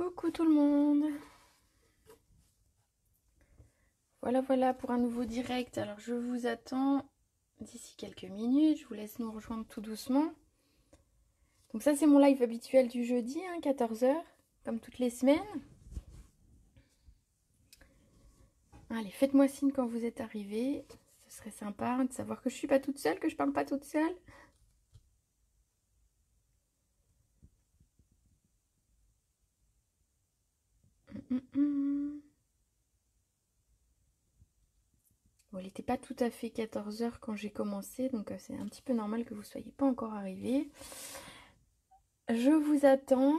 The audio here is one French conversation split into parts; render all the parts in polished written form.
Coucou tout le monde. Voilà pour un nouveau direct. Alors je vous attends d'ici quelques minutes. Je vous laisse nous rejoindre tout doucement. Donc ça c'est mon live habituel du jeudi, 14 h, comme toutes les semaines. Allez, faites-moi signe quand vous êtes arrivés. Ce serait sympa de savoir que je suis pas toute seule, que je parle pas toute seule. Bon, il n'était pas tout à fait 14 h quand j'ai commencé, donc c'est un petit peu normal que vous ne soyez pas encore arrivés. Je vous attends.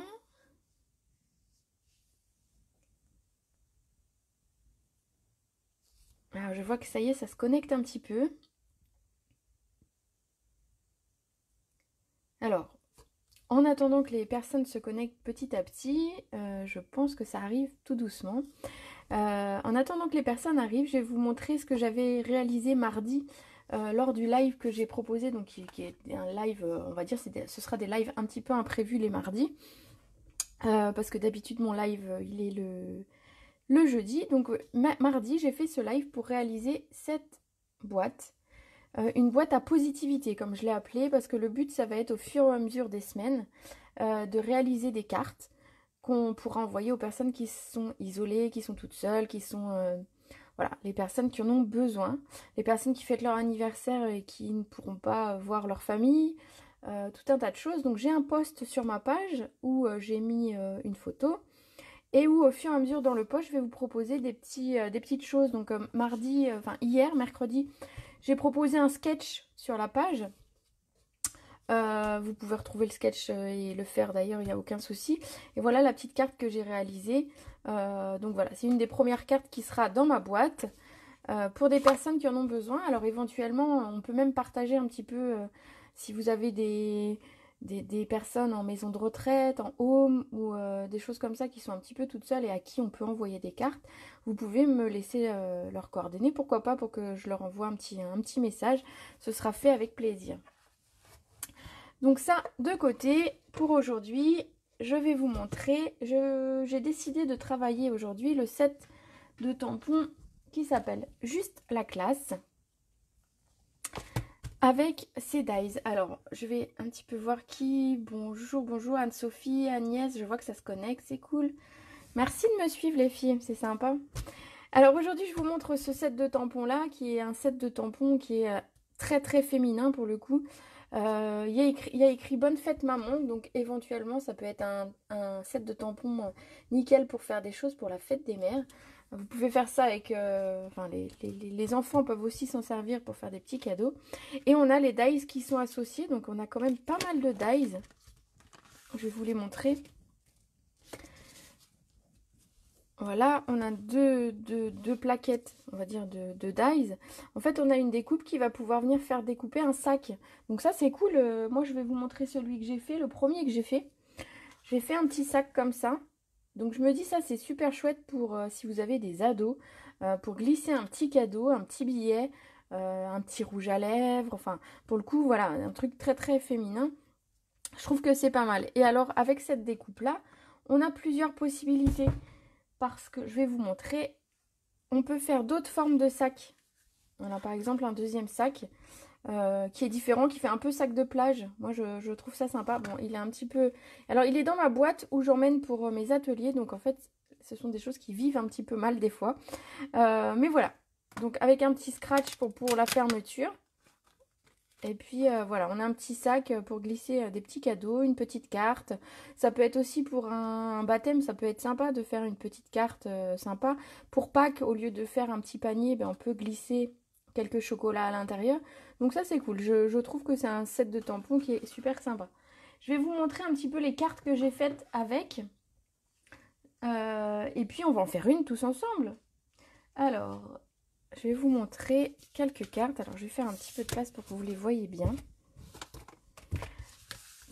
Alors je vois que ça y est, ça se connecte un petit peu. Alors, en attendant que les personnes se connectent petit à petit, je pense que ça arrive tout doucement. En attendant que les personnes arrivent, je vais vous montrer ce que j'avais réalisé mardi lors du live que j'ai proposé, donc qui est un live, on va dire, ce sera des lives un petit peu imprévus les mardis, parce que d'habitude mon live il est le jeudi. Donc mardi, j'ai fait ce live pour réaliser cette boîte. Une boîte à positivité, comme je l'ai appelée, parce que le but, ça va être au fur et à mesure des semaines de réaliser des cartes qu'on pourra envoyer aux personnes qui sont isolées, qui sont toutes seules, qui sont... voilà, les personnes qui en ont besoin, les personnes qui fêtent leur anniversaire et qui ne pourront pas voir leur famille, tout un tas de choses. Donc j'ai un post sur ma page où j'ai mis une photo et où au fur et à mesure dans le post, je vais vous proposer des petites choses. Donc hier, mercredi, j'ai proposé un sketch sur la page. Vous pouvez retrouver le sketch et le faire d'ailleurs, il n'y a aucun souci. Et voilà la petite carte que j'ai réalisée. Donc voilà, c'est une des premières cartes qui sera dans ma boîte pour des personnes qui en ont besoin. Alors éventuellement, on peut même partager un petit peu si vous avez des personnes en maison de retraite, en home ou des choses comme ça qui sont un petit peu toutes seules et à qui on peut envoyer des cartes. Vous pouvez me laisser leurs coordonnées, pourquoi pas, pour que je leur envoie un petit message. Ce sera fait avec plaisir. Donc ça, de côté, pour aujourd'hui, je vais vous montrer. J'ai décidé de travailler aujourd'hui le set de tampons qui s'appelle Juste la classe avec ces dies. Alors, je vais un petit peu voir qui. Bonjour Anne-Sophie, Agnès, je vois que ça se connecte, c'est cool. Merci de me suivre les filles, c'est sympa. Alors aujourd'hui, je vous montre ce set de tampons là, qui est un set de tampons qui est très féminin pour le coup. Il y a écrit Bonne fête maman, donc éventuellement ça peut être un set de tampons nickel pour faire des choses pour la fête des mères. Vous pouvez faire ça avec, enfin les enfants peuvent aussi s'en servir pour faire des petits cadeaux. Et on a les dies qui sont associés, donc on a quand même pas mal de dies. Je vais vous les montrer. Voilà, on a deux plaquettes, on va dire, de dies. En fait, on a une découpe qui va pouvoir venir faire découper un sac. Donc ça, c'est cool. Moi, je vais vous montrer celui que j'ai fait, le premier que j'ai fait. J'ai fait un petit sac comme ça. Donc je me dis, ça, c'est super chouette pour si vous avez des ados, pour glisser un petit cadeau, un petit billet, un petit rouge à lèvres. Enfin, pour le coup, voilà, un truc très féminin. Je trouve que c'est pas mal. Et alors, avec cette découpe-là, on a plusieurs possibilités. Parce que je vais vous montrer, on peut faire d'autres formes de sacs. On a par exemple un deuxième sac qui est différent, qui fait un peu sac de plage. Moi, je trouve ça sympa. Bon, il est un petit peu... Alors, il est dans ma boîte où j'emmène pour mes ateliers. Donc, en fait, ce sont des choses qui vivent un petit peu mal des fois. Mais voilà. Donc, avec un petit scratch pour la fermeture. Et puis voilà, on a un petit sac pour glisser des petits cadeaux, une petite carte. Ça peut être aussi pour un baptême, ça peut être sympa de faire une petite carte sympa. Pour Pâques, au lieu de faire un petit panier, ben, on peut glisser quelques chocolats à l'intérieur. Donc ça c'est cool, je trouve que c'est un set de tampons qui est super sympa. Je vais vous montrer un petit peu les cartes que j'ai faites avec. Et puis on va en faire une tous ensemble. Alors, je vais vous montrer quelques cartes. Alors, je vais faire un petit peu de place pour que vous les voyez bien.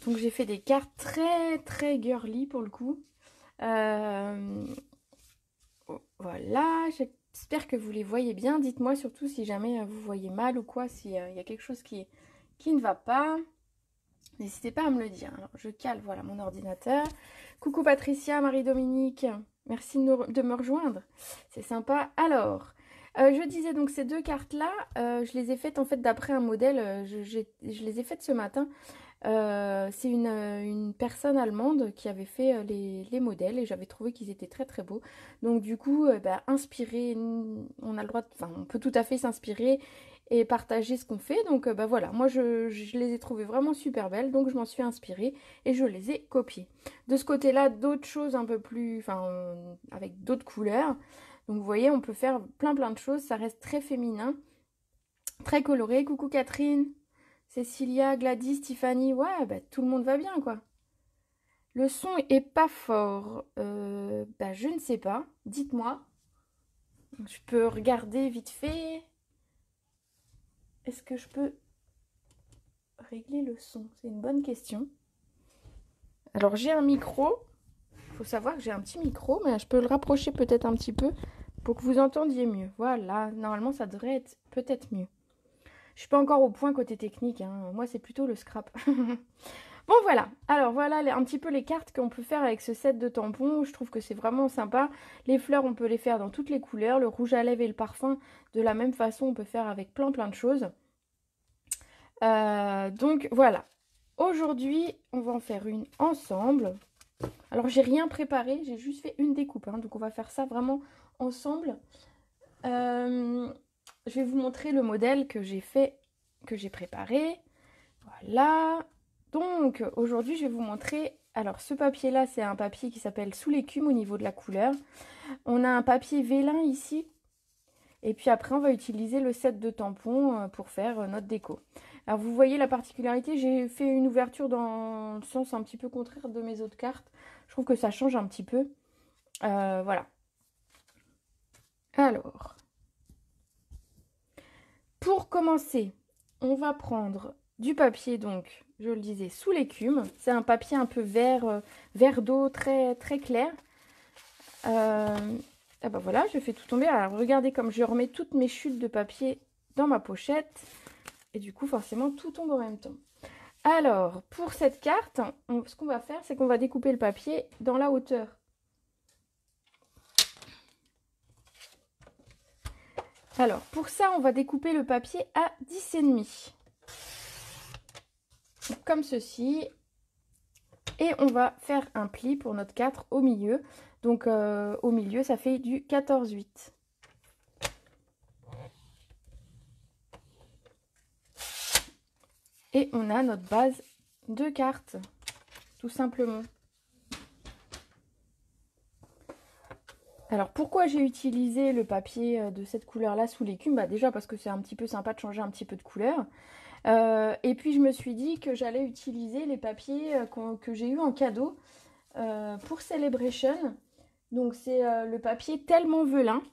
Donc, j'ai fait des cartes très girly pour le coup. Voilà, j'espère que vous les voyez bien. Dites-moi surtout si jamais vous voyez mal ou quoi, s'il y a quelque chose qui ne va pas. N'hésitez pas à me le dire. Alors, je cale, voilà, mon ordinateur. Coucou Patricia, Marie-Dominique. Merci de me rejoindre. C'est sympa. Alors, je disais donc ces deux cartes-là, je les ai faites en fait d'après un modèle. Je les ai faites ce matin. C'est une personne allemande qui avait fait les modèles et j'avais trouvé qu'ils étaient très très beaux. Donc du coup, bah, inspirer, on a le droit, enfin on peut tout à fait s'inspirer et partager ce qu'on fait. Donc bah voilà, moi je les ai trouvées vraiment super belles, donc je m'en suis inspirée et je les ai copiées. De ce côté-là, d'autres choses un peu plus, enfin avec d'autres couleurs. Donc vous voyez, on peut faire plein de choses, ça reste très féminin, très coloré. Coucou Catherine. Cécilia, Gladys, Tiffany, ouais, bah, tout le monde va bien, quoi. Le son est pas fort. Bah, je ne sais pas. Dites-moi. Je peux regarder vite fait. Est-ce que je peux régler le son? C'est une bonne question. Alors, j'ai un micro. Il faut savoir que j'ai un petit micro, mais je peux le rapprocher peut-être un petit peu pour que vous entendiez mieux. Voilà, normalement, ça devrait être peut-être mieux. Je suis pas encore au point côté technique, hein. Moi, c'est plutôt le scrap. Bon, voilà. Alors, voilà un petit peu les cartes qu'on peut faire avec ce set de tampons. Je trouve que c'est vraiment sympa. Les fleurs, on peut les faire dans toutes les couleurs. Le rouge à lèvres et le parfum, de la même façon, on peut faire avec plein de choses. Donc, voilà. Aujourd'hui, on va en faire une ensemble. Alors, j'ai rien préparé. J'ai juste fait une découpe, hein. Donc, on va faire ça vraiment ensemble. Je vais vous montrer le modèle que j'ai fait, que j'ai préparé. Voilà. Donc, aujourd'hui, je vais vous montrer... Alors, ce papier-là, c'est un papier qui s'appelle Sous l'écume au niveau de la couleur. On a un papier vélin ici. Et puis après, on va utiliser le set de tampons pour faire notre déco. Alors, vous voyez la particularité, j'ai fait une ouverture dans le sens un petit peu contraire de mes autres cartes. Je trouve que ça change un petit peu. Voilà. Alors, pour commencer, on va prendre du papier, donc, je le disais, sous l'écume. C'est un papier un peu vert, vert d'eau, très, très clair. Ah bah voilà, je fais tout tomber. Alors, regardez comme je remets toutes mes chutes de papier dans ma pochette. Et du coup, forcément, tout tombe en même temps. Alors, pour cette carte, ce qu'on va faire, c'est qu'on va découper le papier dans la hauteur. Alors, pour ça, on va découper le papier à 10,5. Comme ceci. Et on va faire un pli pour notre 4 au milieu. Donc, au milieu, ça fait du 14,8. Et on a notre base de cartes, tout simplement. Alors, pourquoi j'ai utilisé le papier de cette couleur-là sous l'écume? Bah, déjà parce que c'est un petit peu sympa de changer un petit peu de couleur. Et puis, je me suis dit que j'allais utiliser les papiers que j'ai eu en cadeau pour Celebration. Donc, c'est le papier tellement velin.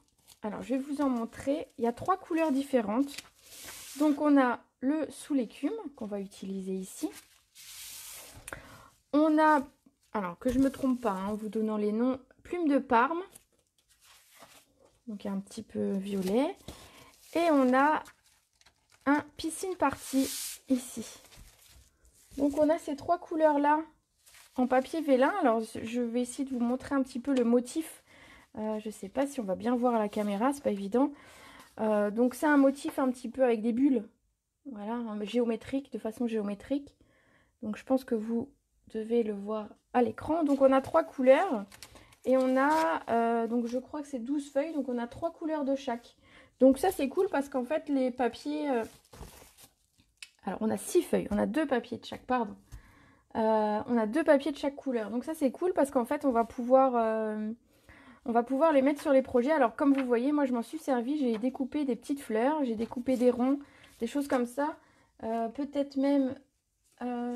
Alors, je vais vous en montrer. Il y a 3 couleurs différentes. Donc, on a le sous l'écume qu'on va utiliser ici. On a, alors que je ne me trompe pas, hein, en vous donnant les noms, plume de Parme. Donc, un petit peu violet. Et on a un piscine party ici. Donc, on a ces 3 couleurs-là en papier vélin. Alors, je vais essayer de vous montrer un petit peu le motif. Je ne sais pas si on va bien voir à la caméra, c'est pas évident. Donc, c'est un motif un petit peu avec des bulles. Voilà, géométrique, de façon géométrique. Donc, je pense que vous devez le voir à l'écran. Donc, on a 3 couleurs. Et on a, donc je crois que c'est 12 feuilles. Donc, on a 3 couleurs de chaque. Donc, ça, c'est cool parce qu'en fait, les papiers... alors, on a 6 feuilles. On a 2 papiers de chaque, pardon. On a 2 papiers de chaque couleur. Donc, ça, c'est cool parce qu'en fait, on va pouvoir les mettre sur les projets. Alors, comme vous voyez, moi, je m'en suis servi. J'ai découpé des petites fleurs. J'ai découpé des ronds, des choses comme ça. Peut-être même...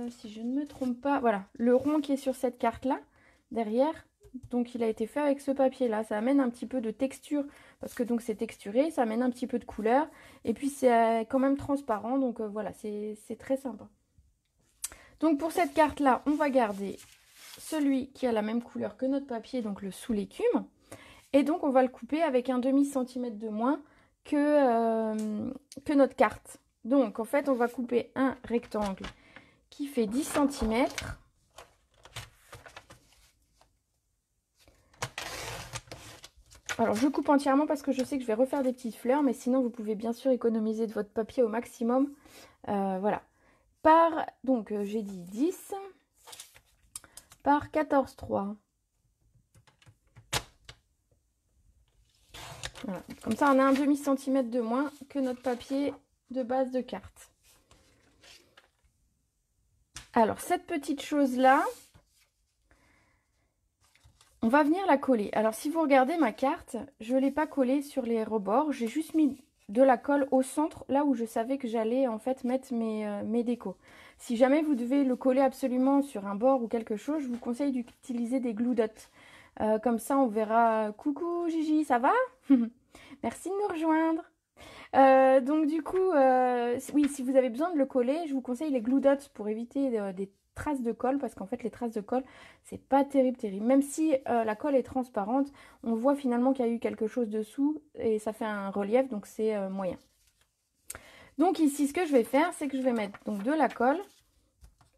si je ne me trompe pas, voilà, le rond qui est sur cette carte-là, derrière, donc il a été fait avec ce papier-là. Ça amène un petit peu de texture, parce que donc c'est texturé, ça amène un petit peu de couleur, et puis c'est quand même transparent, donc voilà, c'est très sympa. Donc pour cette carte-là, on va garder celui qui a la même couleur que notre papier, donc le sous l'écume, et donc on va le couper avec un demi-centimètre de moins que notre carte. Donc en fait, on va couper un rectangle qui fait 10 cm. Alors, je coupe entièrement parce que je sais que je vais refaire des petites fleurs, mais sinon, vous pouvez bien sûr économiser de votre papier au maximum. Voilà. Donc, j'ai dit 10 par 14,3. Voilà. Comme ça, on a un demi-centimètre de moins que notre papier de base de carte. Alors, cette petite chose-là, on va venir la coller. Alors, si vous regardez ma carte, je ne l'ai pas collée sur les rebords. J'ai juste mis de la colle au centre, là où je savais que j'allais en fait mettre mes décos. Si jamais vous devez le coller absolument sur un bord ou quelque chose, je vous conseille d'utiliser des glue dots. Comme ça, on verra. Coucou Gigi, ça va? Merci de nous rejoindre. Donc du coup, oui, si vous avez besoin de le coller, je vous conseille les glue dots pour éviter des traces de colle, parce qu'en fait les traces de colle, c'est pas terrible. Même si la colle est transparente, on voit finalement qu'il y a eu quelque chose dessous et ça fait un relief, donc c'est moyen. Donc ici, ce que je vais faire, c'est que je vais mettre donc de la colle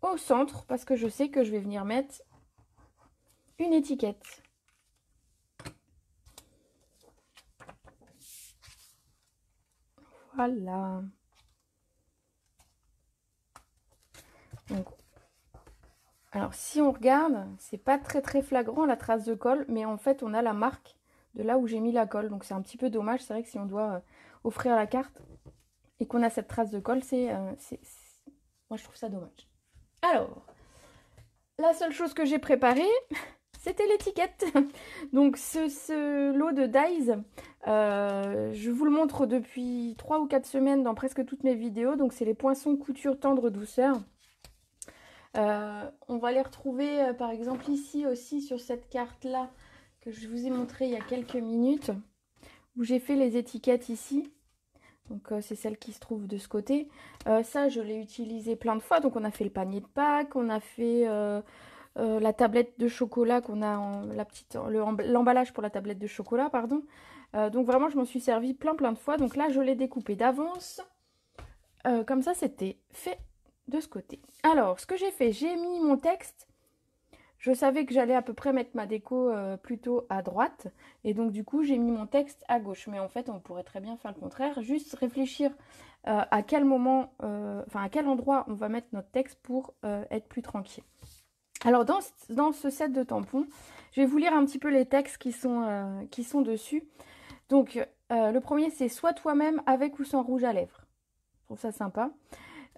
au centre, parce que je sais que je vais venir mettre une étiquette. Voilà. Donc, alors, si on regarde, c'est pas très flagrant la trace de colle, mais en fait, on a la marque de là où j'ai mis la colle. Donc, c'est un petit peu dommage. C'est vrai que si on doit offrir la carte et qu'on a cette trace de colle, moi, je trouve ça dommage. Alors, la seule chose que j'ai préparée, c'était l'étiquette. Donc, ce lot de dies, je vous le montre depuis 3 ou 4 semaines dans presque toutes mes vidéos. Donc, c'est les poinçons couture tendre douceur. On va les retrouver par exemple ici aussi sur cette carte là que je vous ai montré il y a quelques minutes, où j'ai fait les étiquettes ici. Donc c'est celle qui se trouve de ce côté. Ça je l'ai utilisé plein de fois. Donc on a fait le panier de Pâques, on a fait la tablette de chocolat qu'on a l'emballage pour la tablette de chocolat, pardon. Donc vraiment je m'en suis servi plein de fois. Donc là je l'ai découpé d'avance. Comme ça c'était fait de ce côté. Alors, ce que j'ai fait, j'ai mis mon texte. Je savais que j'allais à peu près mettre ma déco plutôt à droite. Et donc, du coup, j'ai mis mon texte à gauche. Mais en fait, on pourrait très bien faire le contraire. Juste réfléchir à quel moment, à quel endroit on va mettre notre texte pour être plus tranquille. Alors, dans ce set de tampons, je vais vous lire un petit peu les textes qui sont dessus. Donc, le premier, c'est « Sois toi-même avec ou sans rouge à lèvres ». Je trouve ça sympa.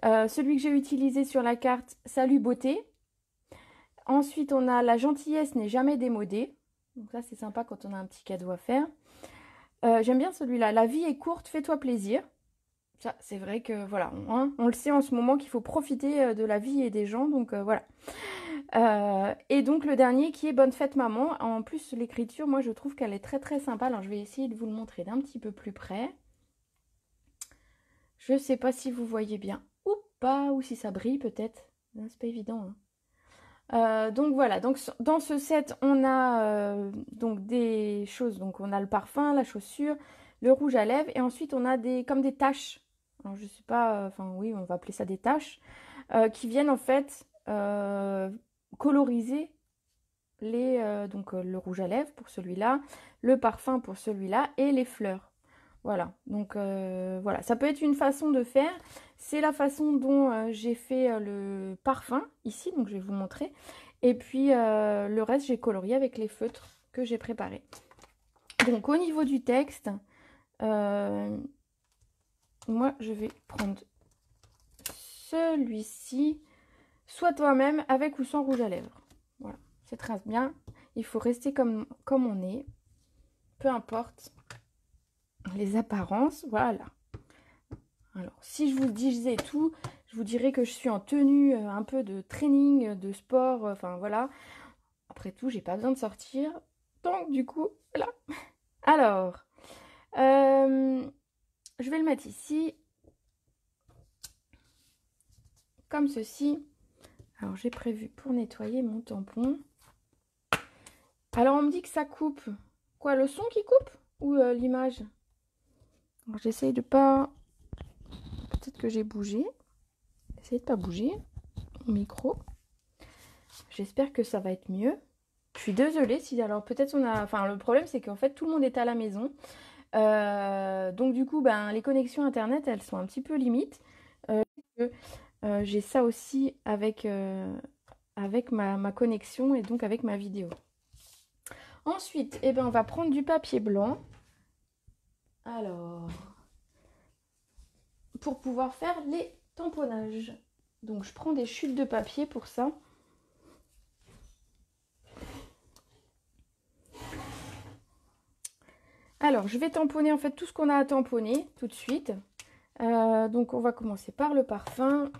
Celui que j'ai utilisé sur la carte, Salut beauté. Ensuite, on a La gentillesse n'est jamais démodée. Donc ça, c'est sympa quand on a un petit cadeau à faire. J'aime bien celui-là. La vie est courte, fais-toi plaisir. Ça, c'est vrai que, voilà, on le sait en ce moment qu'il faut profiter de la vie et des gens. Donc, voilà. Et donc, le dernier qui est Bonne fête maman. En plus, l'écriture, moi, je trouve qu'elle est très sympa. Alors, je vais essayer de vous le montrer d'un petit peu plus près. Je ne sais pas si vous voyez bien ou pas, ou si ça brille peut-être. C'est pas évident. Hein. Donc voilà, donc dans ce set, on a donc des choses. Donc on a le parfum, la chaussure, le rouge à lèvres. Et ensuite, on a comme des taches. Alors je sais pas, enfin oui, on va appeler ça des taches. Qui viennent en fait coloriser donc le rouge à lèvres pour celui-là, le parfum pour celui-là et les fleurs. Voilà, donc voilà, ça peut être une façon de faire. C'est la façon dont j'ai fait le parfum ici, donc je vais vous montrer. Et puis le reste, j'ai colorié avec les feutres que j'ai préparés. Donc au niveau du texte, moi je vais prendre celui-ci. Sois toi-même avec ou sans rouge à lèvres. Voilà, c'est très bien. Il faut rester comme on est, peu importe les apparences, voilà. Alors, si je vous disais tout, je vous dirais que je suis en tenue un peu de training, de sport, enfin voilà. Après tout, j'ai pas besoin de sortir. Donc, du coup, voilà. Alors, je vais le mettre ici. Comme ceci. Alors, j'ai prévu pour nettoyer mon tampon. Alors, on me dit que ça coupe. Quoi, le son qui coupe? Ou l'image? J'essaye de pas... Peut-être que j'ai bougé. Essayez de pas bouger. mon micro. J'espère que ça va être mieux. Je suis désolée si alors peut-être on a... Enfin le problème c'est qu'en fait tout le monde est à la maison. Donc du coup ben, les connexions internet elles sont un petit peu limites. J'ai ça aussi avec, avec ma connexion et donc avec ma vidéo. Ensuite, eh ben, on va prendre du papier blanc. Alors, pour pouvoir faire les tamponnages. Donc je prends des chutes de papier pour ça. Alors, je vais tamponner en fait tout ce qu'on a à tamponner tout de suite. Donc on va commencer par le parfum.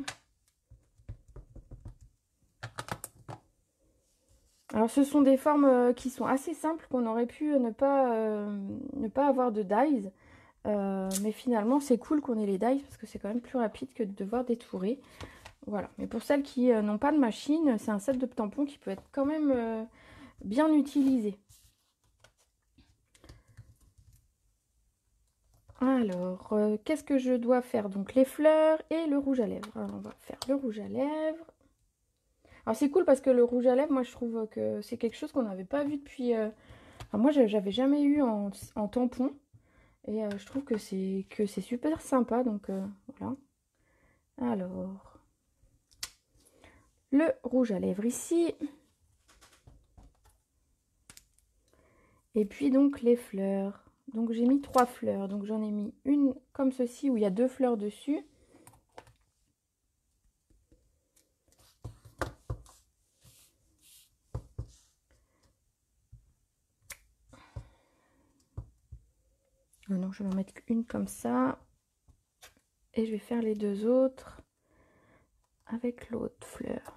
Alors ce sont des formes qui sont assez simples, qu'on aurait pu ne pas avoir de dies. Mais finalement c'est cool qu'on ait les dies parce que c'est quand même plus rapide que de devoir détourer. Voilà, mais pour celles qui n'ont pas de machine, c'est un set de tampons qui peut être quand même bien utilisé. Alors, qu'est-ce que je dois faire? Donc les fleurs et le rouge à lèvres. Alors, on va faire le rouge à lèvres. Alors c'est cool parce que le rouge à lèvres, moi je trouve que c'est quelque chose qu'on n'avait pas vu depuis... Enfin, moi j'avais jamais eu en tampon. Et je trouve que c'est super sympa. Donc voilà. Alors, le rouge à lèvres ici. Et puis donc les fleurs. Donc j'ai mis 3 fleurs. Donc j'en ai mis une comme ceci où il y a 2 fleurs dessus. Oh non, je vais en mettre une comme ça. Et je vais faire les 2 autres avec l'autre fleur.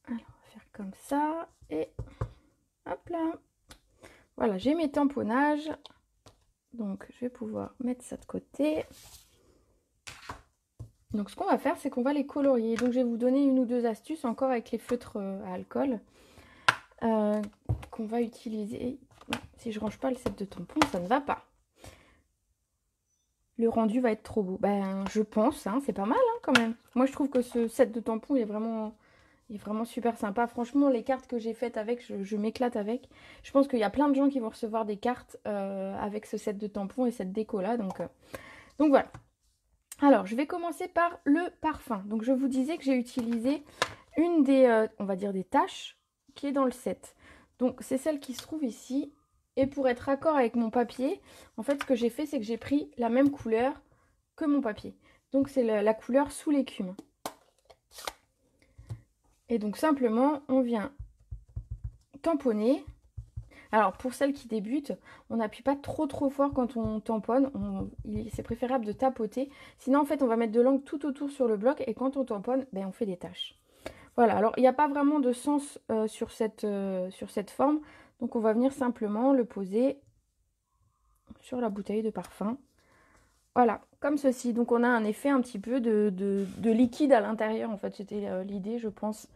Alors, on va faire comme ça. Et hop là. Voilà, j'ai mes tamponnages. Donc, je vais pouvoir mettre ça de côté. Donc, ce qu'on va faire, c'est qu'on va les colorier. Donc, je vais vous donner une ou deux astuces encore avec les feutres à alcool qu'on va utiliser. Non, si je range pas le set de tampons, ça ne va pas. Le rendu va être trop beau. Ben, je pense, hein, c'est pas mal hein, quand même. Moi, je trouve que ce set de tampons est vraiment super sympa. Franchement, les cartes que j'ai faites avec, je m'éclate avec. Je pense qu'il y a plein de gens qui vont recevoir des cartes avec ce set de tampons et cette déco-là. Donc voilà. Alors, je vais commencer par le parfum. Donc, je vous disais que j'ai utilisé une des, on va dire, des taches qui est dans le set. Donc, c'est celle qui se trouve ici. Et pour être raccord avec mon papier, en fait, ce que j'ai fait, c'est que j'ai pris la même couleur que mon papier. Donc, c'est la couleur sous l'écume. Et donc, simplement, on vient tamponner. Alors, pour celles qui débutent, on n'appuie pas trop fort quand on tamponne. C'est préférable de tapoter. Sinon, en fait, on va mettre de l'encre tout autour sur le bloc. Et quand on tamponne, ben, on fait des taches. Voilà, alors il n'y a pas vraiment de sens sur cette forme. Donc on va venir simplement le poser sur la bouteille de parfum. Voilà, comme ceci. Donc on a un effet un petit peu de liquide à l'intérieur. En fait, c'était l'idée, je pense,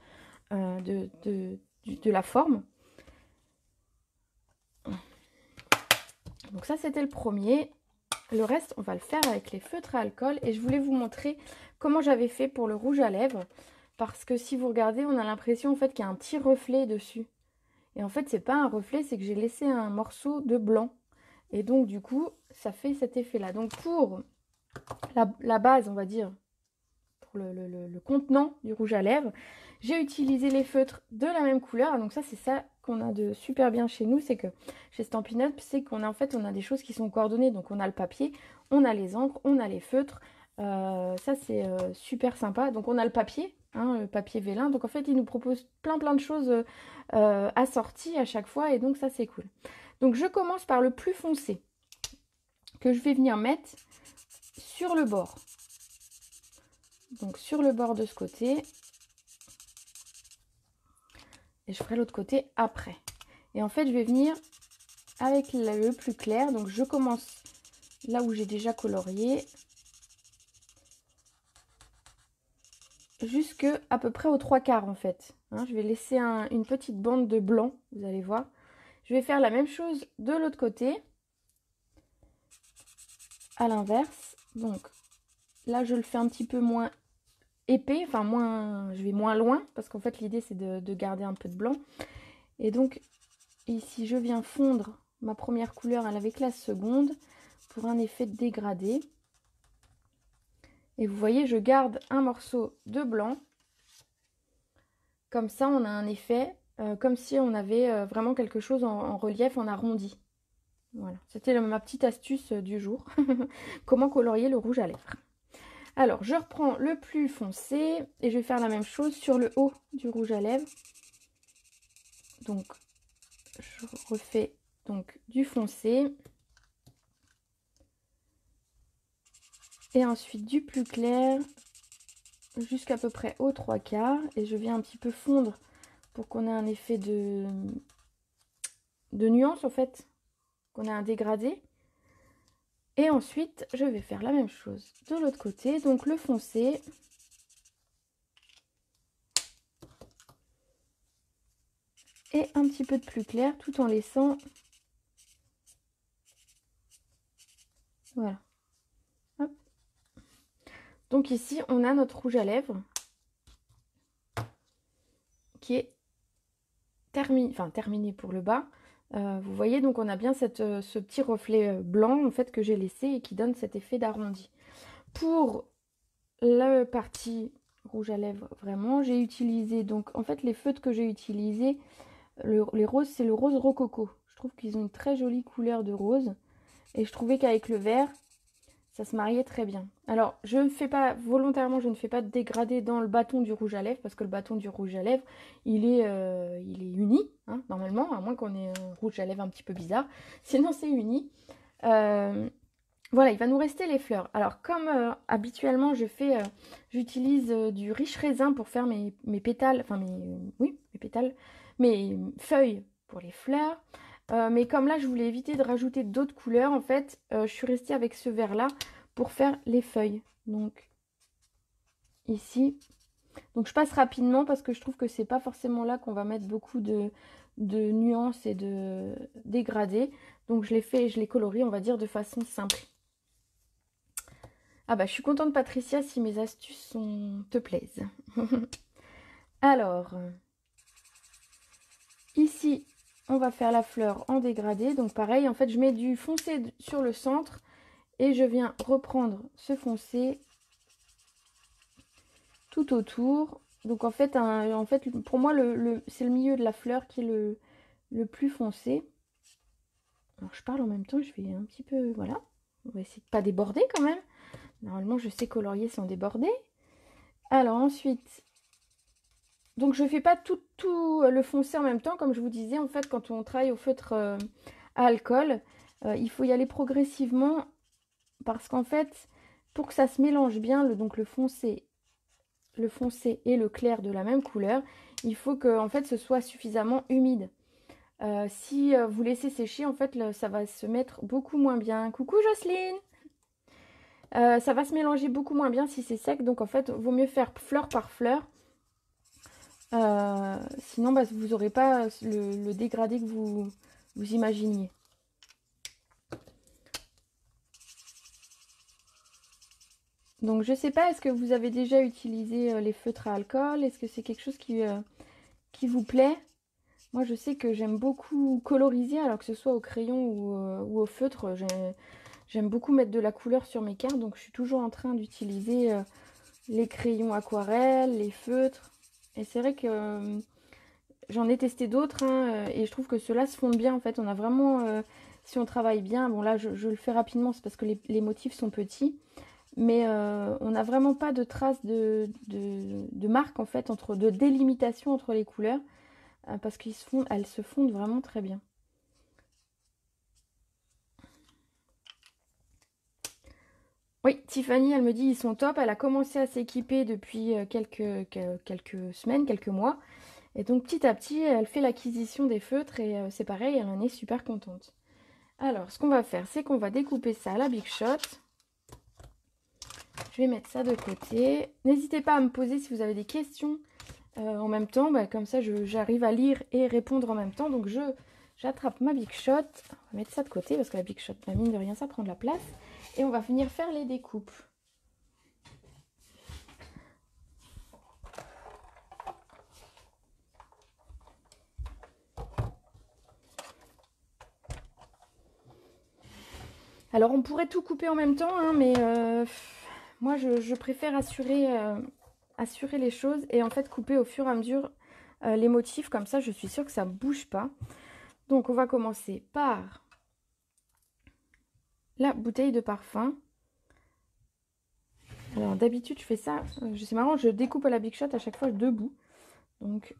de la forme. Donc ça, c'était le premier. Le reste, on va le faire avec les feutres à alcool. Et je voulais vous montrer comment j'avais fait pour le rouge à lèvres. Parce que si vous regardez, on a l'impression en fait qu'il y a un petit reflet dessus. Et en fait, c'est pas un reflet, c'est que j'ai laissé un morceau de blanc. Et donc, du coup, ça fait cet effet-là. Donc, pour la base, on va dire, pour le contenant du rouge à lèvres, j'ai utilisé les feutres de la même couleur. Donc ça, c'est ça qu'on a de super bien chez nous. C'est que chez Stampin' Up, c'est qu'on a en fait, on a des choses qui sont coordonnées. Donc, on a le papier, on a les encres, on a les feutres. Ça, c'est super sympa. Donc, on a le papier. Le papier vélin. Donc en fait, il nous propose plein de choses assorties à chaque fois. Et donc ça, c'est cool. Donc je commence par le plus foncé que je vais venir mettre sur le bord. Donc sur le bord de ce côté. Et je ferai l'autre côté après. Et en fait, je vais venir avec le plus clair. Donc je commence là où j'ai déjà colorié. Jusque à peu près aux 3/4 en fait. Je vais laisser une petite bande de blanc, vous allez voir. Je vais faire la même chose de l'autre côté, à l'inverse. Donc là, je le fais un petit peu moins épais, enfin moins, je vais moins loin, parce qu'en fait l'idée c'est de garder un peu de blanc. Et donc ici, je viens fondre ma première couleur avec la seconde pour un effet de dégradé. Et vous voyez, je garde un morceau de blanc. Comme ça, on a un effet comme si on avait vraiment quelque chose en relief, en arrondi. Voilà, c'était ma petite astuce du jour. Comment colorier le rouge à lèvres. Alors, je reprends le plus foncé et je vais faire la même chose sur le haut du rouge à lèvres. Donc, je refais donc du foncé. Et ensuite du plus clair jusqu'à peu près aux 3/4. Et je viens un petit peu fondre pour qu'on ait un effet de nuance en fait, qu'on ait un dégradé. Et ensuite, je vais faire la même chose de l'autre côté. Donc le foncé. Et un petit peu de plus clair tout en laissant... Voilà. Hop. Donc ici, on a notre rouge à lèvres qui est terminé pour le bas. Vous voyez, donc on a bien ce petit reflet blanc en fait que j'ai laissé et qui donne cet effet d'arrondi. Pour la partie rouge à lèvres, vraiment, j'ai utilisé, donc en fait les feutres que j'ai utilisés, les roses, c'est le rose rococo. Je trouve qu'ils ont une très jolie couleur de rose et je trouvais qu'avec le vert, ça se mariait très bien. Alors, je ne fais pas, volontairement, je ne fais pas de dégradé dans le bâton du rouge à lèvres, parce que le bâton du rouge à lèvres, il est uni, hein, normalement, à moins qu'on ait un rouge à lèvres un petit peu bizarre. Sinon, c'est uni. Voilà, il va nous rester les fleurs. Alors, comme habituellement, j'utilise du riche raisin pour faire mes pétales, enfin, mes pétales, mes feuilles pour les fleurs. Mais comme là, je voulais éviter de rajouter d'autres couleurs, en fait, je suis restée avec ce vert-là pour faire les feuilles. Donc, ici. Donc, je passe rapidement parce que je trouve que c'est pas forcément là qu'on va mettre beaucoup de nuances et de dégradés. Donc, je les colorie, on va dire, de façon simple. Ah bah, je suis contente, Patricia, si mes astuces te plaisent. Alors, ici, on va faire la fleur en dégradé. Donc pareil, en fait, je mets du foncé sur le centre et je viens reprendre ce foncé tout autour. Donc en fait, pour moi, c'est le milieu de la fleur qui est le plus foncé. Alors je parle en même temps, je vais un petit peu... Voilà, on va essayer de pas déborder quand même. Normalement, je sais colorier sans déborder. Alors ensuite... Donc je ne fais pas tout le foncé en même temps. Comme je vous disais, en fait, quand on travaille au feutre à alcool, il faut y aller progressivement. Parce qu'en fait, pour que ça se mélange bien, donc le foncé et le clair de la même couleur, il faut que en fait, ce soit suffisamment humide. Si vous laissez sécher, en fait, ça va se mettre beaucoup moins bien. Coucou Jocelyne! Ça va se mélanger beaucoup moins bien si c'est sec. Donc en fait, il vaut mieux faire fleur par fleur. Sinon, bah, vous n'aurez pas le dégradé que vous imaginiez. Donc, je sais pas, est-ce que vous avez déjà utilisé les feutres à alcool? Est-ce que c'est quelque chose qui vous plaît? Moi, je sais que j'aime beaucoup coloriser, alors que ce soit au crayon ou au feutre. J'aime beaucoup mettre de la couleur sur mes cartes, donc je suis toujours en train d'utiliser les crayons aquarelles, les feutres. Et c'est vrai que j'en ai testé d'autres hein, et je trouve que ceux-là se fondent bien en fait. On a vraiment, si on travaille bien, bon là je le fais rapidement, c'est parce que les motifs sont petits. Mais on n'a vraiment pas de traces de marque en fait, de délimitation entre les couleurs. Parce qu'elles se fondent vraiment très bien. Oui, Tiffany, elle me dit ils sont top. Elle a commencé à s'équiper depuis quelques semaines, quelques mois. Et donc petit à petit, elle fait l'acquisition des feutres et c'est pareil, elle en est super contente. Alors, ce qu'on va faire, c'est qu'on va découper ça à la Big Shot. Je vais mettre ça de côté. N'hésitez pas à me poser si vous avez des questions en même temps. Bah, comme ça, j'arrive à lire et répondre en même temps. Donc, je j'attrape ma Big Shot. On va mettre ça de côté parce que la Big Shot, la mine de rien, ça prend de la place. Et on va venir faire les découpes. Alors on pourrait tout couper en même temps, hein, mais moi je préfère assurer les choses et en fait couper au fur et à mesure les motifs, comme ça je suis sûre que ça ne bouge pas. Donc on va commencer par la bouteille de parfum. Alors d'habitude je fais ça, c'est marrant, je découpe à la Big Shot à chaque fois debout. Donc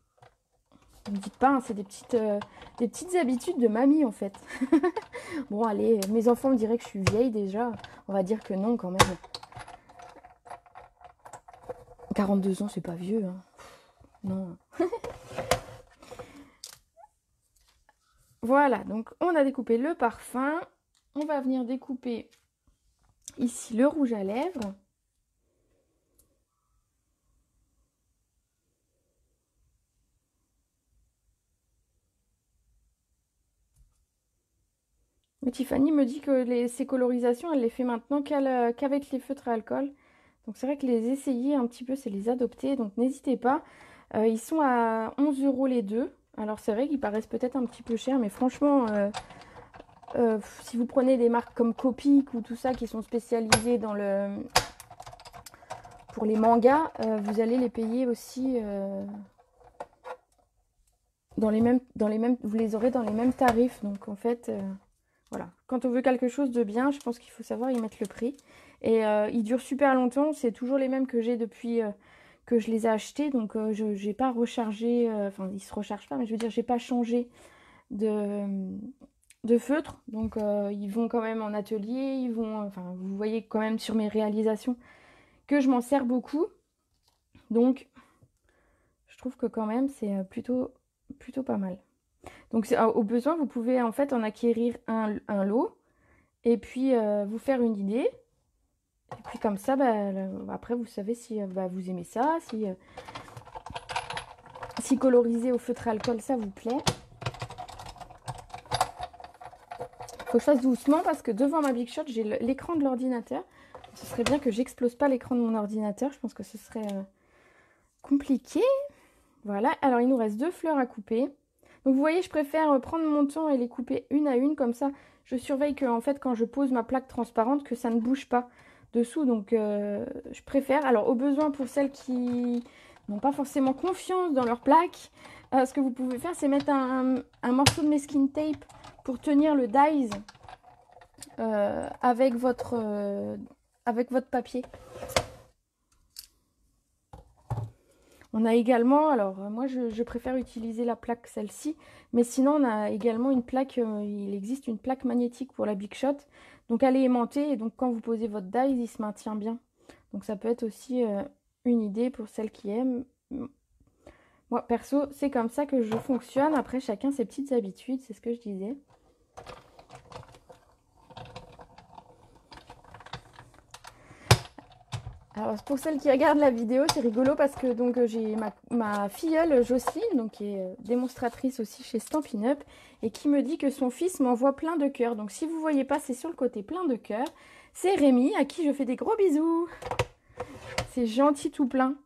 ne me dites pas, hein, c'est des petites habitudes de mamie en fait. Bon allez, mes enfants me diraient que je suis vieille déjà. On va dire que non quand même. 42 ans, c'est pas vieux. Hein. Non. Voilà, donc on a découpé le parfum. On va venir découper ici le rouge à lèvres. Mais Tiffany me dit que ces colorisations, elle les fait maintenant qu'avec les feutres à alcool. Donc c'est vrai que les essayer un petit peu, c'est les adopter. Donc n'hésitez pas. Ils sont à 11 € les deux. Alors c'est vrai qu'ils paraissent peut-être un petit peu chers, mais franchement, si vous prenez des marques comme Copic ou tout ça qui sont spécialisées pour les mangas, vous allez les payer aussi vous les aurez dans les mêmes tarifs. Donc en fait, voilà. Quand on veut quelque chose de bien, je pense qu'il faut savoir y mettre le prix. Et ils durent super longtemps. C'est toujours les mêmes que j'ai depuis que je les ai achetés. Donc je n'ai pas rechargé, enfin ils se rechargent pas, mais je veux dire, j'ai pas changé de feutre. Donc ils vont quand même en atelier. Enfin, vous voyez quand même sur mes réalisations que je m'en sers beaucoup. Donc je trouve que quand même c'est plutôt pas mal. Donc au besoin, vous pouvez en fait en acquérir un lot et puis vous faire une idée. Et puis comme ça, après vous savez si vous aimez ça, si coloriser au feutre à alcool ça vous plaît. Faut que je fasse doucement parce que devant ma Big Shot, j'ai l'écran de l'ordinateur. Ce serait bien que j'explose pas l'écran de mon ordinateur. Je pense que ce serait compliqué. Voilà, alors il nous reste 2 fleurs à couper. Donc vous voyez, je préfère prendre mon temps et les couper une à une. Comme ça, je surveille que en fait, quand je pose ma plaque transparente, que ça ne bouge pas dessous. Donc je préfère. Alors au besoin, pour celles qui n'ont pas forcément confiance dans leur plaque, ce que vous pouvez faire, c'est mettre un morceau de masking tape pour tenir le dies avec votre papier. On a également, alors moi je préfère utiliser la plaque celle-ci, mais sinon on a également une plaque, il existe une plaque magnétique pour la Big Shot. Donc elle est aimantée et donc quand vous posez votre dies, il se maintient bien. Donc ça peut être aussi une idée pour celles qui aiment. Moi perso, c'est comme ça que je fonctionne. Après chacun ses petites habitudes, c'est ce que je disais. Alors pour celles qui regardent la vidéo, c'est rigolo parce que donc j'ai ma filleule Jocelyne, donc qui est démonstratrice aussi chez Stampin' Up, et qui me dit que son fils m'envoie plein de cœurs. Donc si vous voyez pas, c'est sur le côté plein de cœurs. C'est Rémi à qui je fais des gros bisous. C'est gentil tout plein.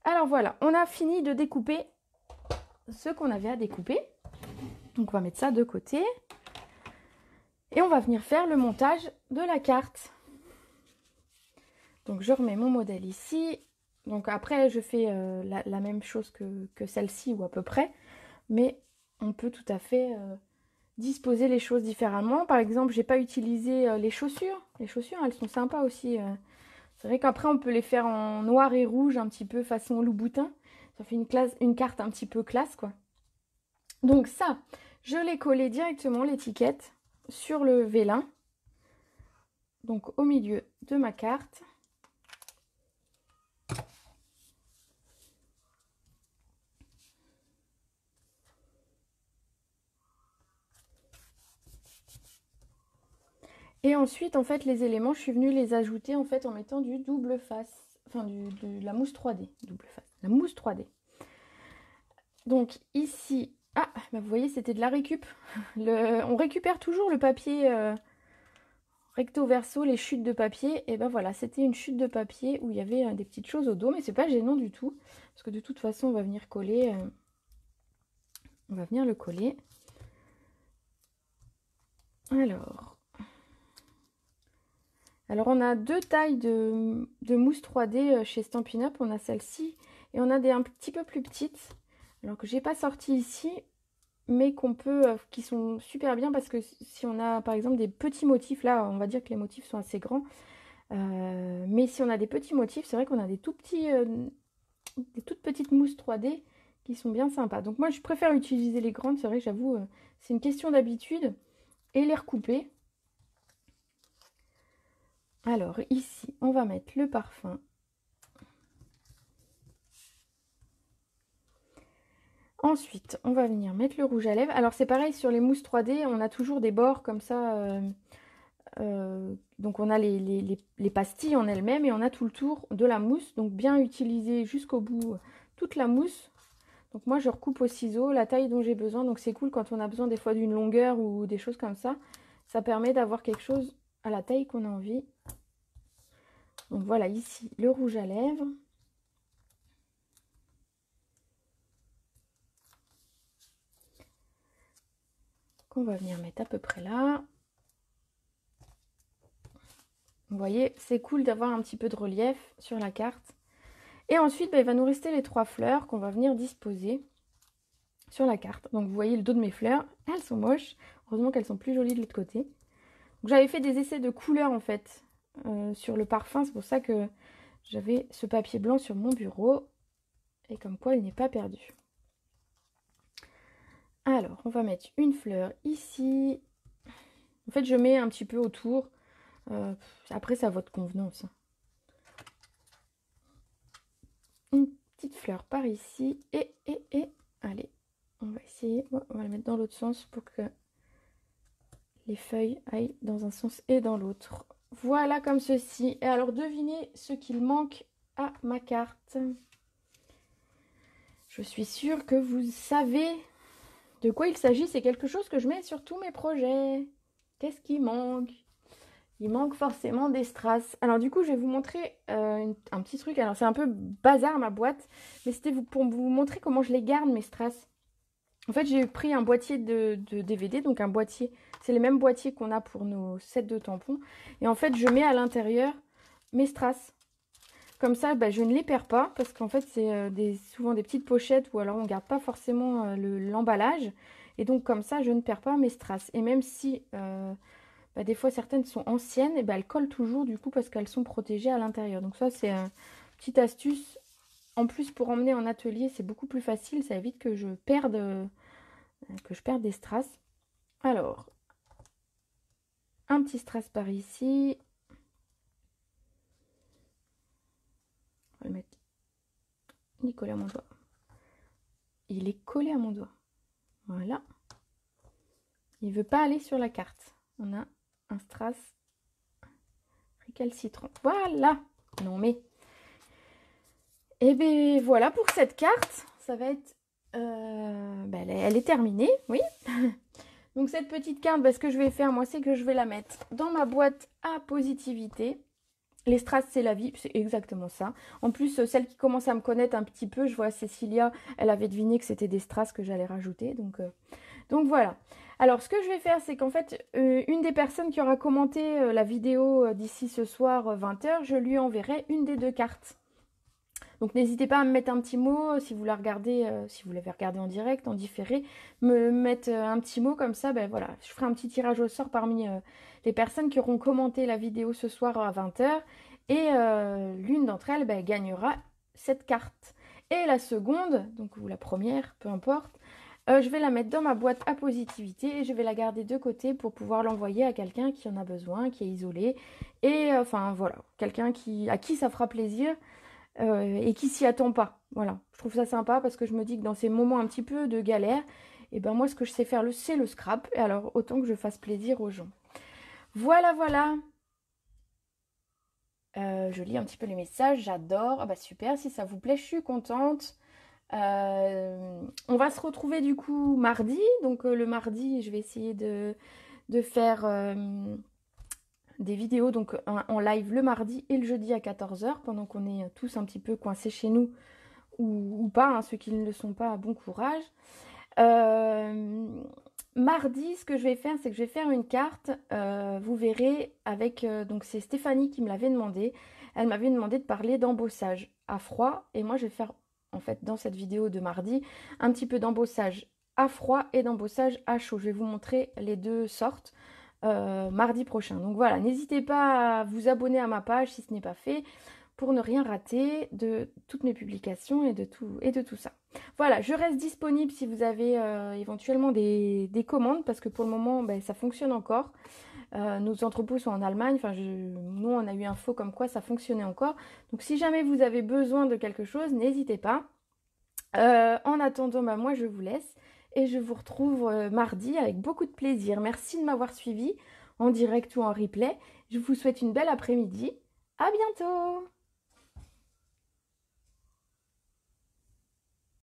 Alors voilà, on a fini de découper ce qu'on avait à découper. Donc on va mettre ça de côté. Et on va venir faire le montage de la carte. Donc je remets mon modèle ici. Donc après je fais la même chose que celle-ci ou à peu près. Mais on peut tout à fait disposer les choses différemment. Par exemple, j'ai pas utilisé les chaussures. Les chaussures, elles sont sympas aussi. C'est vrai qu'après on peut les faire en noir et rouge, un petit peu façon Louboutin. Ça fait une carte un petit peu classe quoi. Donc ça, je l'ai collé directement l'étiquette sur le vélin. Donc au milieu de ma carte. Et ensuite, en fait, les éléments, je suis venue les ajouter en fait en mettant du double face, enfin de la mousse 3D, double face, la mousse 3D. Donc ici, Ah, bah vous voyez, c'était de la récup. On récupère toujours le papier recto verso, les chutes de papier. Et ben voilà, c'était une chute de papier où il y avait des petites choses au dos, mais c'est pas gênant du tout. Parce que de toute façon, on va venir coller. On va venir le coller. Alors on a deux tailles de mousse 3D chez Stampin' Up. On a celle-ci et on a des un petit peu plus petites. Alors que j'ai pas sorti ici, mais qu'on peut, qui sont super bien parce que si on a par exemple des petits motifs, là on va dire que les motifs sont assez grands. Mais si on a des petits motifs, c'est vrai qu'on a des tout petits, des toutes petites mousses 3D qui sont bien sympas. Donc moi je préfère utiliser les grandes, c'est vrai que j'avoue, c'est une question d'habitude. Et les recouper. Alors ici, on va mettre le parfum. Ensuite, on va venir mettre le rouge à lèvres. Alors c'est pareil sur les mousses 3D, on a toujours des bords comme ça. Donc on a les pastilles en elles-mêmes et on a tout le tour de la mousse. Donc bien utiliser jusqu'au bout toute la mousse. Donc moi je recoupe au ciseau la taille dont j'ai besoin. Donc c'est cool quand on a besoin des fois d'une longueur ou des choses comme ça. Ça permet d'avoir quelque chose à la taille qu'on a envie. Donc voilà ici le rouge à lèvres. Qu'on va venir mettre à peu près là. Vous voyez, c'est cool d'avoir un petit peu de relief sur la carte. Et ensuite, il va nous rester les 3 fleurs qu'on va venir disposer sur la carte. Donc vous voyez le dos de mes fleurs, elles sont moches. Heureusement qu'elles sont plus jolies de l'autre côté. J'avais fait des essais de couleurs en fait sur le parfum. C'est pour ça que j'avais ce papier blanc sur mon bureau. Et comme quoi il n'est pas perdu. Alors, on va mettre une fleur ici. En fait, je mets un petit peu autour. Après, c'est à votre convenance. Une petite fleur par ici. Et allez, on va essayer. On va la mettre dans l'autre sens pour que les feuilles aillent dans un sens et dans l'autre. Voilà comme ceci. Et alors, devinez ce qu'il manque à ma carte. Je suis sûre que vous savez de quoi il s'agit. C'est quelque chose que je mets sur tous mes projets. Qu'est-ce qui manque? Il manque forcément des strass. Alors du coup, je vais vous montrer un petit truc. Alors c'est un peu bazar ma boîte, mais c'était pour vous montrer comment je les garde mes strass. En fait, j'ai pris un boîtier de DVD, donc un boîtier. C'est les mêmes boîtiers qu'on a pour nos sets de tampons. Et en fait, je mets à l'intérieur mes strass. Comme ça, bah, je ne les perds pas, parce qu'en fait, c'est souvent des petites pochettes, ou alors on ne garde pas forcément l'emballage. Et donc comme ça, je ne perds pas mes strass. Et même si bah, des fois certaines sont anciennes, et bah, elles collent toujours du coup parce qu'elles sont protégées à l'intérieur. Donc ça, c'est une petite astuce. En plus, pour emmener en atelier, c'est beaucoup plus facile. Ça évite que je perde des strass. Alors, un petit strass par ici. On va le mettre. Il est collé à mon doigt. Il est collé à mon doigt. Voilà. Il ne veut pas aller sur la carte. On a un strass récalcitrant. Voilà. Non mais. Et bien voilà pour cette carte. Ça va être... elle est terminée, oui. Donc cette petite carte, ce que je vais faire, moi, c'est que je vais la mettre dans ma boîte à positivité. Les strass, c'est la vie, c'est exactement ça. En plus, celle qui commence à me connaître un petit peu, je vois Cécilia, elle avait deviné que c'était des strass que j'allais rajouter. Donc voilà. Alors, ce que je vais faire, c'est qu'en fait, une des personnes qui aura commenté la vidéo d'ici ce soir 20h, je lui enverrai une des 2 cartes. Donc n'hésitez pas à me mettre un petit mot si vous la regardez, si vous l'avez regardée en direct, en différé, me mettre un petit mot comme ça, voilà, je ferai un petit tirage au sort parmi les personnes qui auront commenté la vidéo ce soir à 20h et l'une d'entre elles gagnera cette carte. Et la seconde, donc ou la première, peu importe, je vais la mettre dans ma boîte à positivité et je vais la garder de côté pour pouvoir l'envoyer à quelqu'un qui en a besoin, qui est isolé et enfin voilà, quelqu'un à qui ça fera plaisir. Et qui s'y attend pas. Voilà, je trouve ça sympa parce que je me dis que dans ces moments un petit peu de galère, et moi ce que je sais faire, c'est le scrap. Et alors autant que je fasse plaisir aux gens. Voilà, voilà. Je lis un petit peu les messages, j'adore. Ah bah super, si ça vous plaît, je suis contente. On va se retrouver du coup mardi. Donc le mardi, je vais essayer de faire des vidéos donc en live le mardi et le jeudi à 14 h pendant qu'on est tous un petit peu coincés chez nous ou pas, hein, ceux qui ne le sont pas, bon courage. Euh, Mardi, ce que je vais faire, c'est que je vais faire une carte, vous verrez, avec, donc c'est Stéphanie qui me l'avait demandé. Elle m'avait demandé de parler d'embossage à froid, et moi je vais faire, en fait, dans cette vidéo de mardi, un petit peu d'embossage à froid et d'embossage à chaud. Je vais vous montrer les deux sortes mardi prochain. Donc voilà, n'hésitez pas à vous abonner à ma page si ce n'est pas fait, pour ne rien rater de toutes mes publications et de tout ça. Voilà, je reste disponible si vous avez éventuellement des commandes, parce que pour le moment, ben, ça fonctionne encore. Nos entrepôts sont en Allemagne, enfin, nous, on a eu info comme quoi ça fonctionnait encore. Donc, si jamais vous avez besoin de quelque chose, n'hésitez pas. En attendant, ben, moi, je vous laisse et je vous retrouve mardi avec beaucoup de plaisir. Merci de m'avoir suivi en direct ou en replay. Je vous souhaite une belle après-midi. À bientôt!